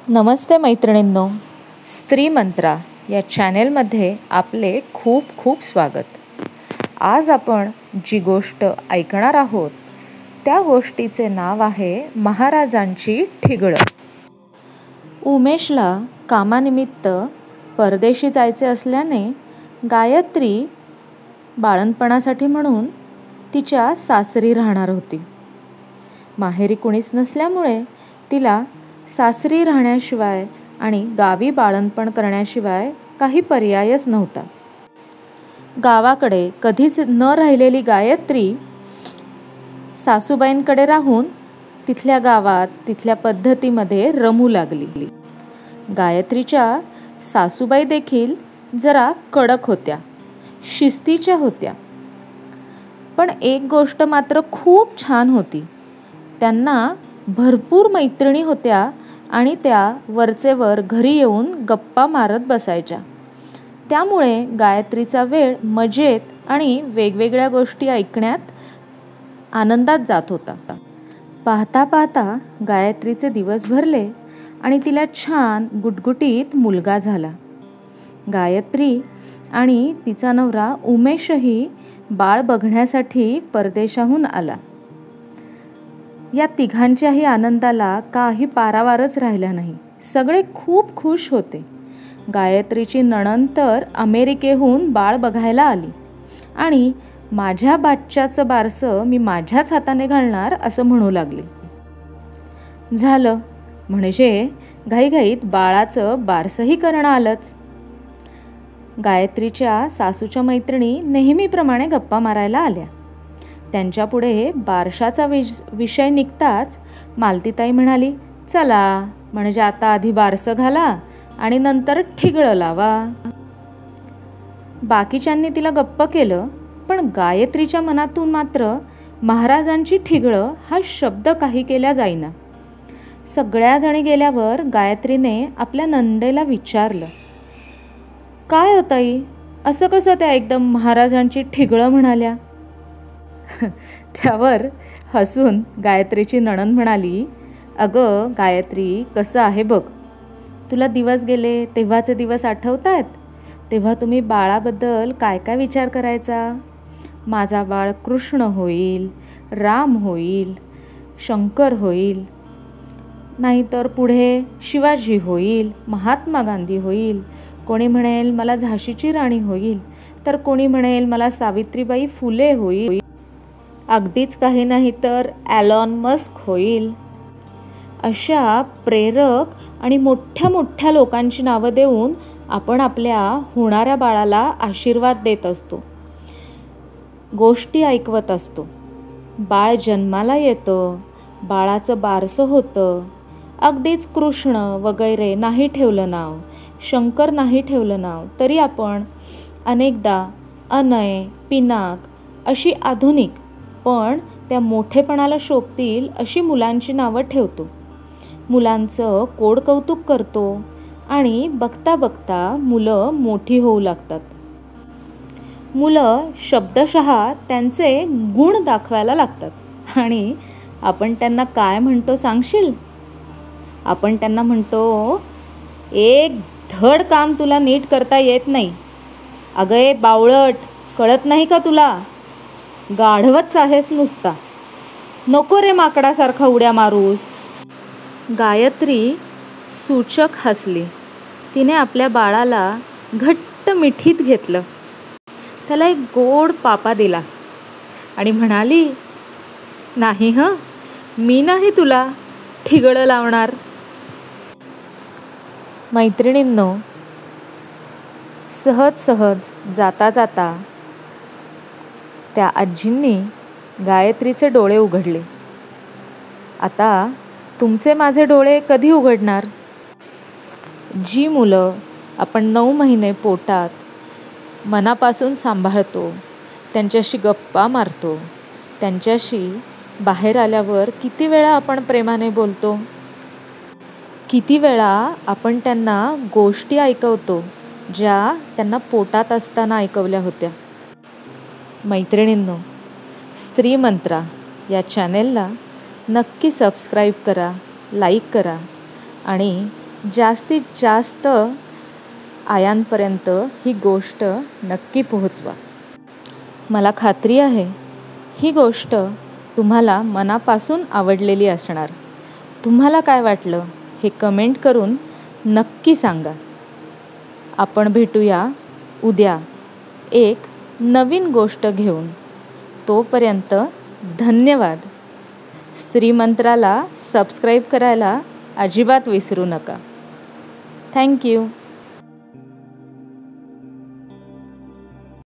नमस्ते मैत्रिणींनो, स्त्री मंत्रा या चॅनेलमध्ये आपले खूप खूप स्वागत. आज आपण जी गोष्ट ऐकणार आहोत त्या गोष्टीचे नाव आहे महाराजांची ठिगळं. उमेशला कामानिमित्त परदेशी जायचे असल्याने गायत्री बाळंतपणासाठी म्हणून तिच्या सासरी राहणार होती. माहेरी कुणीच नसल्यामुळे तिला सासरी राहण्याशिवाय आणि गावी बाळंतपण करण्याशिवाय काही पर्यायच नव्हता. गावाकडे कधीच न राहिलेली गायत्री सासूबाईंकडे राहून तिथल्या गावात तिथल्या पद्धतीमध्ये रमू लागली. गायत्रीच्या सासूबाई देखील जरा कडक होत्या, शिस्तीच्या होत्या. पण एक गोष्ट मात्र खूप छान होती, त्यांना भरपूर मैत्रिणी होत्या आणि त्या वरचेवर घरी येऊन गप्पा मारत बसायच्या. त्यामुळे गायत्रीचा वेळ मजेत आणि वेगवेगळ्या गोष्टी ऐकण्यात आनंदात जात होता. पाहता पाहता गायत्रीचे दिवस भरले आणि तिला छान गुटगुटीत मुलगा झाला. गायत्री आणि तिचा नवरा उमेशही बाळ बघण्यासाठी परदेशाहून आला. या तिघांच्याही आनंदाला काही पारावारच राहिला नाही. सगळे खूप खुश होते. गायत्रीची नणंद तर अमेरिकेहून बाळ बघायला आली आणि माझ्या बाच्याचं बारसं मी माझ्याच हाताने घालणार असं म्हणू लागली. झालं म्हणजे घाईघाईत बाळाचं बारसंही करणं आलंच. गायत्रीच्या सासूच्या मैत्रिणी नेहमीप्रमाणे गप्पा मारायला आल्या. त्यांच्यापुढे बारशाचा विषय निघताच मालतीताई म्हणाली, चला म्हणजे आता आधी बारसं घाला आणि नंतर ठिगळं लावा. बाकीच्यांनी तिला गप्प केलं, पण गायत्रीच्या मनातून मात्र महाराजांची ठिगळं हा शब्द काही केल्या जाईना. सगळ्या जणी गेल्यावर गायत्रीने आपल्या नंदेला विचारलं, काय हो ताई, असं कसं त्या एकदम महाराजांची ठिगळं म्हणाल्या? त्यावर हसून गायत्रीची नणंद म्हणाली, अगं गायत्री, कसं आहे बघ, तुला दिवस गेले तेव्हाचे दिवस आठवतात? तेव्हा तुम्ही बाळाबद्दल काय काय विचार करायचा? माझा बाळ कृष्ण होईल, राम होईल, शंकर होईल, नाहीतर पुढे शिवाजी होईल, महात्मा गांधी होईल, कोणी म्हणेल मला झाशीची राणी होईल, तर कोणी म्हणेल मला सावित्रीबाई फुले होईल, अगदीच काही नाही तर ॲलॉन मस्क होईल. अशा प्रेरक आणि मोठ्या मोठ्या लोकांची नावं देऊन आपण आपल्या होणाऱ्या बाळाला आशीर्वाद देत असतो, गोष्टी ऐकवत असतो. बाळ जन्माला येतं, बाळाचं बारसं होतं, अगदीच कृष्ण वगैरे नाही ठेवलं नाव, शंकर नाही ठेवलं नाव, तरी आपण अनेकदा अनय, पिनाक अशी आधुनिक पण त्या मोठेपणाला शोभतील अशी मुलांची नावं ठेवतो. मुलांचं कोड कौतुक करतो आणि बघता बघता मुलं मोठी होऊ लागतात. मुलं शब्दशः त्यांचे गुण दाखवायला लागतात आणि आपण त्यांना काय म्हणतो सांगशील? आपण त्यांना म्हणतो, एक धड काम तुला नीट करता येत नाही, अगं ए बावळट, कळत नाही का तुला? गाढवच आहेस नुसता, नको रे माकडासारखा उड्या मारूस. गायत्री सूचक हसली. तिने आपल्या बाळाला घट्ट मिठीत घेतलं, त्याला एक गोड पापा दिला आणि म्हणाली, नाही हं, मी नाही तुला ठिगळं लावणार. मैत्रिणींनो, सहज सहज जाता जाता त्या आजींनी गायत्रीचे डोळे उघडले. आता तुमचे माझे डोळे कधी उघडणार? जी मुलं आपण 9 महिने पोटात मनापासून सांभाळतो, त्यांच्याशी गप्पा मारतो, त्यांच्याशी बाहेर आल्यावर किती वेळा आपण प्रेमाने बोलतो, किती वेळा आपण त्यांना गोष्टी ऐकवतो ज्या त्यांना पोटात असताना ऐकवल्या होत्या. मैत्रिणींनो, स्त्री मंत्रा या चॅनेलला नक्की सबस्क्राईब करा, लाईक करा आणि जास्तीत जास्त आयांपर्यंत ही गोष्ट नक्की पोहोचवा. मला खात्री आहे ही गोष्ट तुम्हाला मनापासून आवडलेली असणार. तुम्हाला काय वाटलं हे कमेंट करून नक्की सांगा. आपण भेटूया उद्या एक नवीन गोष्ट घेऊन. तोपर्यंत धन्यवाद. स्त्री मंत्राला सबस्क्राईब करायला अजिबात विसरू नका. थँक्यू.